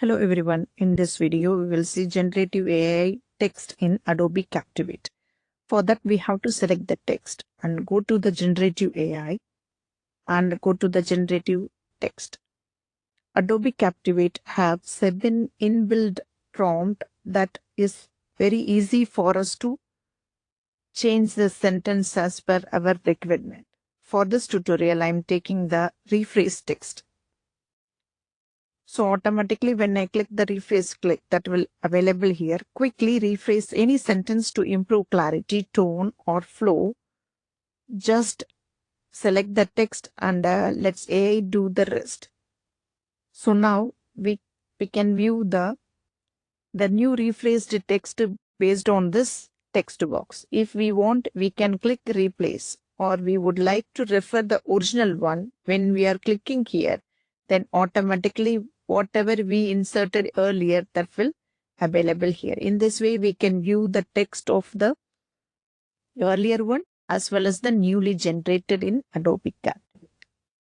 Hello everyone, in this video we will see generative AI text in Adobe Captivate. For that we have to select the text and go to the generative AI and go to the generative text. Adobe Captivate have 7 inbuilt prompt that is very easy for us to change the sentence as per our requirement. For this tutorial I am taking the rephrase text. So automatically when I click the rephrase click that will available here, quickly rephrase any sentence to improve clarity, tone or flow. Just select the text and let's AI do the rest. So now we can view the new rephrased text based on this text box. If we want, we can click replace, or we would like to refer the original one. When we are clicking here, then automatically whatever we inserted earlier that will available here. In this way we can view the text of the earlier one as well as the newly generated in Adobe Captivate.